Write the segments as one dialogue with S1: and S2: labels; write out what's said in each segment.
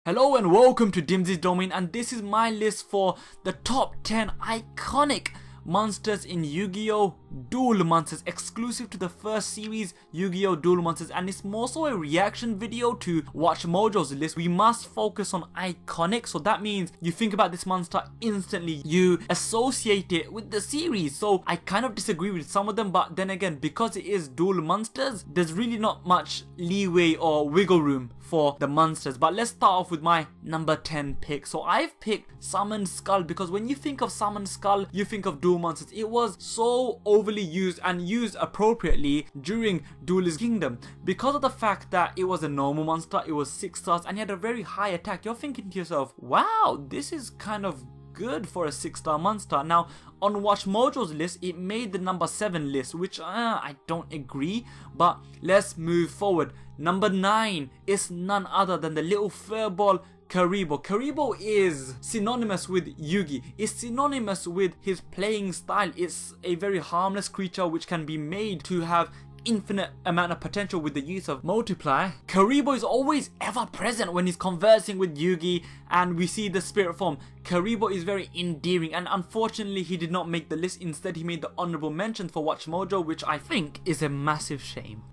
S1: Hello and welcome to Dimsy's Domain, and this is my list for the top 10 iconic monsters in Yu-Gi-Oh! Duel Monsters, exclusive to the first series Yu-Gi-Oh! Duel Monsters, and it's more so a reaction video to Watch Mojo's list. We must focus on iconic, so that means you think about this monster instantly, you associate it with the series. So I kind of disagree with some of them, but then again, because it is Duel Monsters, there's really not much leeway or wiggle room for the monsters. But let's start off with my number 10 pick. So I've picked Summoned Skull because when you think of Summoned Skull, you think of Duel Monsters. It was so overly used and used appropriately during Duelist Kingdom because of the fact that it was a normal monster, it was 6 stars and he had a very high attack. You're thinking to yourself, wow, this is kind of good for a 6-star monster. Now on Watch Mojo's list, it made the number 7 list, which I don't agree, but let's move forward. Number 9 is none other than the little furball KURIBOH. KURIBOH is synonymous with Yugi. It's synonymous with his playing style. It's a very harmless creature which can be made to have infinite amount of potential with the use of Multiply. KURIBOH is always ever present when he's conversing with Yugi and we see the spirit form. KURIBOH is very endearing, and unfortunately he did not make the list. Instead he made the honorable mention for Watch Mojo, which I think is a massive shame.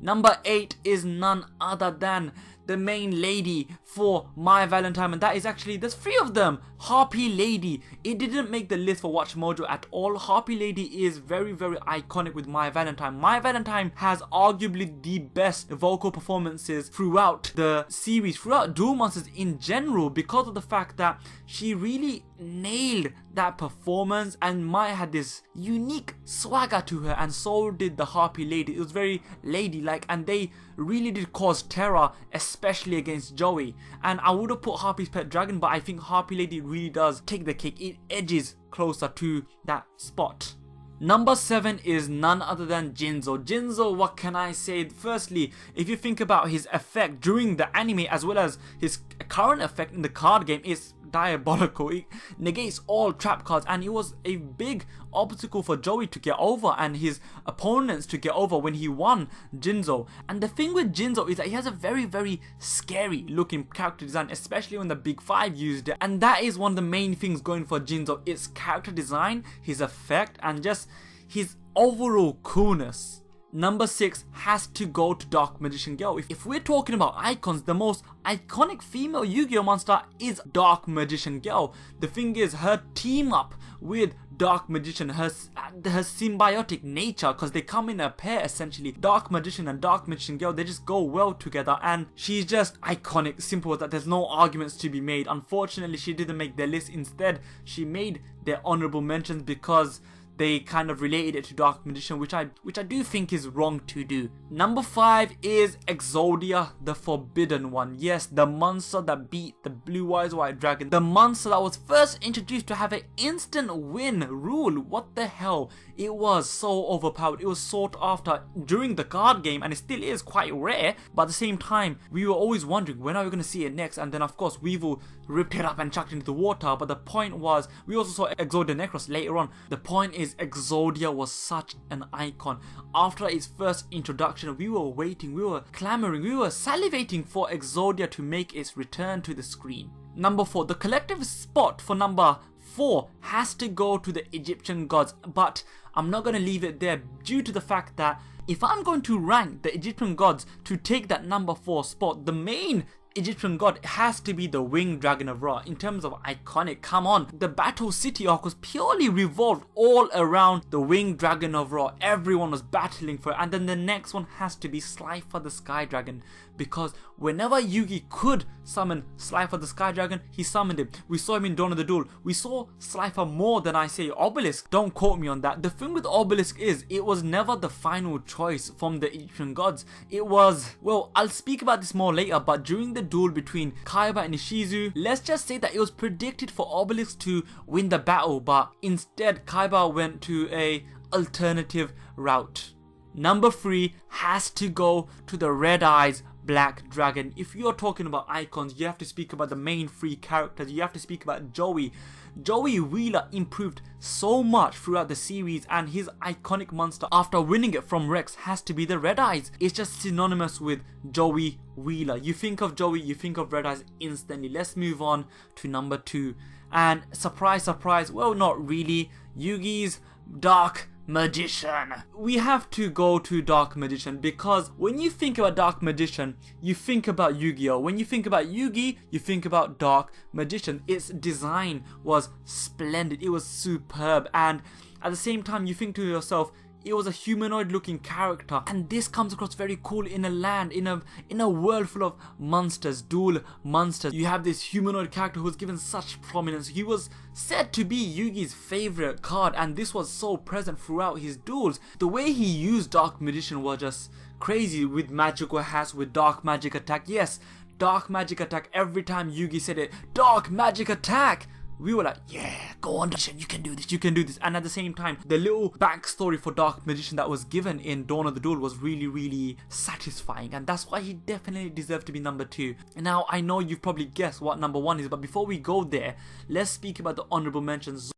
S1: Number 8 is none other than the main lady for My Valentine, and that is actually, there's 3 of them, Harpie Lady. It didn't make the list for Watch Mojo at all. Harpie Lady is very iconic with My Valentine. My Valentine has arguably the best vocal performances throughout the series, throughout Duel Monsters in general, because of the fact that she really nailed that performance, and Maya had this unique swagger to her, and so did the Harpie Lady. It was very ladylike and they really did cause terror, especially against Joey. And I would have put Harpie's Pet Dragon, but I think Harpie Lady really does take the cake. It edges closer to that spot. Number 7 is none other than JINZO. JINZO, what can I say? Firstly, if you think about his effect during the anime as well as his current effect in the card game, it's diabolical. It negates all trap cards, and it was a big obstacle for Joey to get over and his opponents to get over when he won JINZO. And the thing with JINZO is that he has a very scary looking character design, especially when the Big 5 used it, and that is one of the main things going for JINZO. It's character design, his effect, and just his overall coolness. Number 6 has to go to Dark Magician Girl. If we're talking about icons, the most iconic female Yu-Gi-Oh! Monster is Dark Magician Girl. The thing is, her team up with Dark Magician, her symbiotic nature, because they come in a pair essentially. Dark Magician and Dark Magician Girl, they just go well together, and she's just iconic. Simple as that. There's no arguments to be made. Unfortunately, she didn't make their list. Instead, she made their honorable mentions because they kind of related it to Dark Magician, which I do think is wrong to do. Number 5 is EXODIA, the Forbidden One. Yes, the monster that beat the Blue Eyes White Dragon. The monster that was first introduced to have an instant win rule. What the hell? It was so overpowered. It was sought after during the card game, and it still is quite rare. But at the same time, we were always wondering, when are we going to see it next? And then of course, Weevil ripped it up and chucked it into the water. But the point was, we also saw EXODIA Necros later on. The point is, EXODIA was such an icon. After its first introduction, we were waiting, we were clamoring, we were salivating for EXODIA to make its return to the screen. Number 4, the collective spot for number 4 has to go to the Egyptian gods, but I'm not going to leave it there due to the fact that if I'm going to rank the Egyptian gods to take that number 4 spot, the main Egyptian god has to be the Winged Dragon of Ra. In terms of iconic, come on, the Battle City arc was purely revolved all around the Winged Dragon of Ra. Everyone was battling for it. And then the next one has to be Slifer the Sky Dragon, because whenever Yugi could summon Slifer the Sky Dragon, he summoned him. We saw him in Dawn of the Duel. We saw Slifer more than I say Obelisk. Don't quote me on that. The thing with Obelisk is, it was never the final choice from the Egyptian gods. It was, well, I'll speak about this more later, but during the duel between Kaiba and Ishizu, let's just say that it was predicted for Obelisk to win the battle, but instead Kaiba went to a alternative route. Number 3 has to go to the Red Eyes Black Dragon. If you're talking about icons, you have to speak about the main 3 characters. You have to speak about Joey. Joey Wheeler improved so much throughout the series, and his iconic monster after winning it from Rex has to be the Red Eyes. It's just synonymous with Joey Wheeler. You think of Joey, you think of Red Eyes instantly. Let's move on to number 2. And surprise, surprise, well, not really, Yugi's Dark Magician. We have to go to Dark Magician because when you think about Dark Magician, you think about Yu-Gi-Oh! When you think about Yugi, you think about Dark Magician. Its design was splendid, it was superb, and at the same time you think to yourself, it was a humanoid looking character, and this comes across very cool in a land, in a world full of monsters, dual monsters. You have this humanoid character who was given such prominence. He was said to be Yugi's favorite card, and this was so present throughout his duels. The way he used Dark Magician was just crazy, with magical hats, with dark magic attack. Yes, dark magic attack. Every time Yugi said it, dark magic attack, we were like, yeah, go on, you can do this, you can do this. And at the same time, the little backstory for Dark Magician that was given in Dawn of the Duel was really, really satisfying, and that's why he definitely deserved to be number 2. And now I know you've probably guessed what number 1 is, but before we go there, let's speak about the honorable mentions.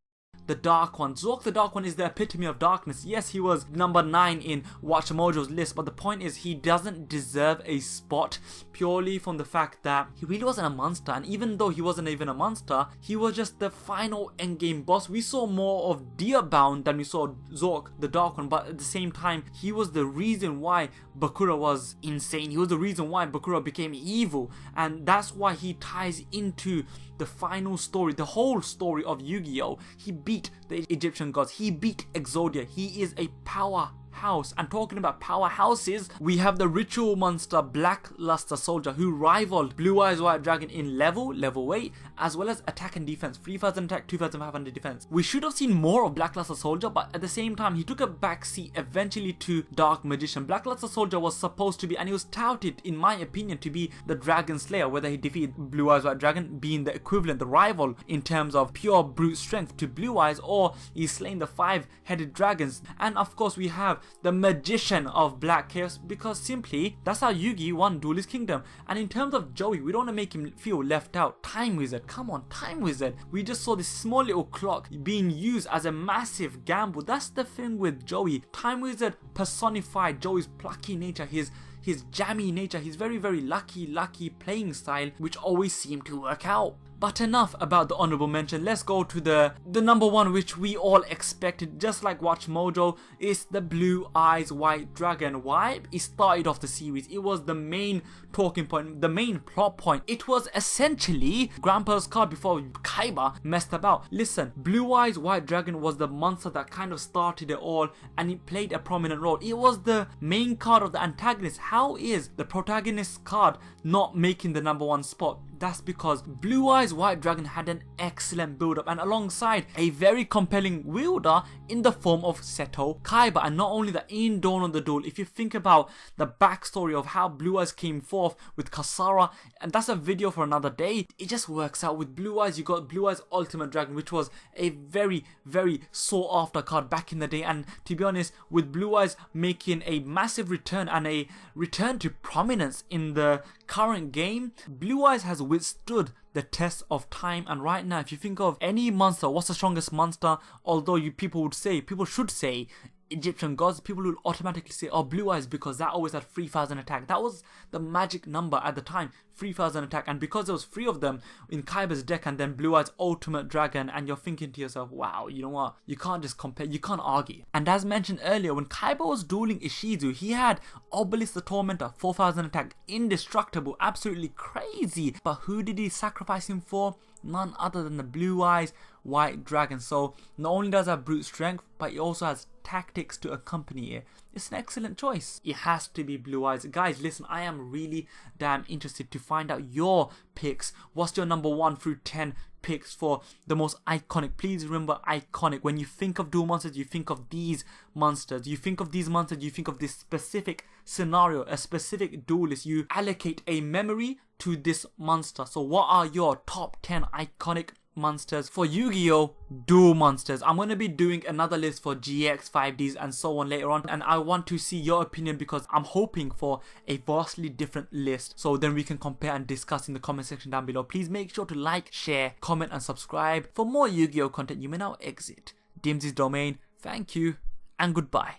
S1: The Dark One. Zork the Dark One is the epitome of darkness. Yes, he was number 9 in Watch Mojo's list, but the point is he doesn't deserve a spot purely from the fact that he really wasn't a monster, and even though he wasn't even a monster, he was just the final endgame boss. We saw more of Deerbound than we saw Zork the Dark One, but at the same time, he was the reason why Bakura was insane. He was the reason why Bakura became evil, and that's why he ties into the final story, the whole story of Yu-Gi-Oh! He beat the Egyptian gods, he beat Exodia, he is a powerhouse. And talking about powerhouses, we have the ritual monster Blackluster Soldier, who rivaled Blue Eyes White Dragon in level 8, as well as attack and defense, 3000 attack, 2500 defense. We should have seen more of Blackluster Soldier, but at the same time he took a backseat eventually to Dark Magician. Blackluster Soldier was supposed to be, and he was touted in my opinion to be, the Dragon Slayer, whether he defeated Blue Eyes White Dragon, being the equivalent, the rival in terms of pure brute strength to Blue Eyes, or he's slain the 5-headed dragons. And of course we have the Magician of Black Chaos, because simply that's how Yugi won Duelist Kingdom. And in terms of Joey, we don't want to make him feel left out. Time Wizard, come on, Time Wizard. We just saw this small little clock being used as a massive gamble. That's the thing with Joey. Time Wizard personified Joey's plucky nature, his jammy nature, his very, very lucky playing style, which always seemed to work out. But enough about the honorable mention. Let's go to the number 1, which we all expected, just like Watch Mojo. Is the Blue Eyes White Dragon. Why? It started off the series. It was the main talking point, the main plot point. It was essentially Grandpa's card before Kaiba messed about. Listen, Blue Eyes White Dragon was the monster that kind of started it all, and it played a prominent role. It was the main card of the antagonist. How is the protagonist's card not making the number 1 spot? That's because Blue Eyes White Dragon had an excellent build up, and alongside a very compelling wielder in the form of Seto Kaiba. And not only that, in Dawn of the Duel, if you think about the backstory of how Blue Eyes came forth with Kasara, and that's a video for another day, it just works out. With Blue Eyes, you got Blue Eyes Ultimate Dragon, which was a very, very sought after card back in the day. And to be honest, with Blue Eyes making a massive return and a return to prominence in the current game, Blue Eyes has withstood the test of time. And right now, if you think of any monster, what's the strongest monster? Although people should say Egyptian gods, people will automatically say, oh, Blue Eyes, because that always had 3000 attack. That was the magic number at the time, 3000 attack. And because there was 3 of them in Kaiba's deck, and then Blue Eyes Ultimate Dragon, and you're thinking to yourself, wow, you know what, you can't just compare, you can't argue. And as mentioned earlier, when Kaiba was dueling Ishizu, he had Obelisk the Tormentor, 4000 attack, indestructible, absolutely crazy. But who did he sacrifice him for? None other than the Blue Eyes White Dragon. So not only does it have brute strength, but it also has tactics to accompany it. It's an excellent choice. It has to be Blue Eyes. Guys, listen, I am really damn interested to find out your picks. What's your number 1 through 10 picks for the most iconic? Please remember, iconic. When you think of duel monsters, you think of these monsters. You think of these monsters, you think of this specific scenario, a specific duelist. You allocate a memory to this monster. So what are your top 10 iconic monsters for Yu-Gi-Oh! Duel monsters. I'm going to be doing another list for GX, 5Ds and so on later on, and I want to see your opinion because I'm hoping for a vastly different list, so then we can compare and discuss in the comment section down below. Please make sure to like, share, comment and subscribe. For more Yu-Gi-Oh! Content, you may now exit DMZ's domain. Thank you and goodbye.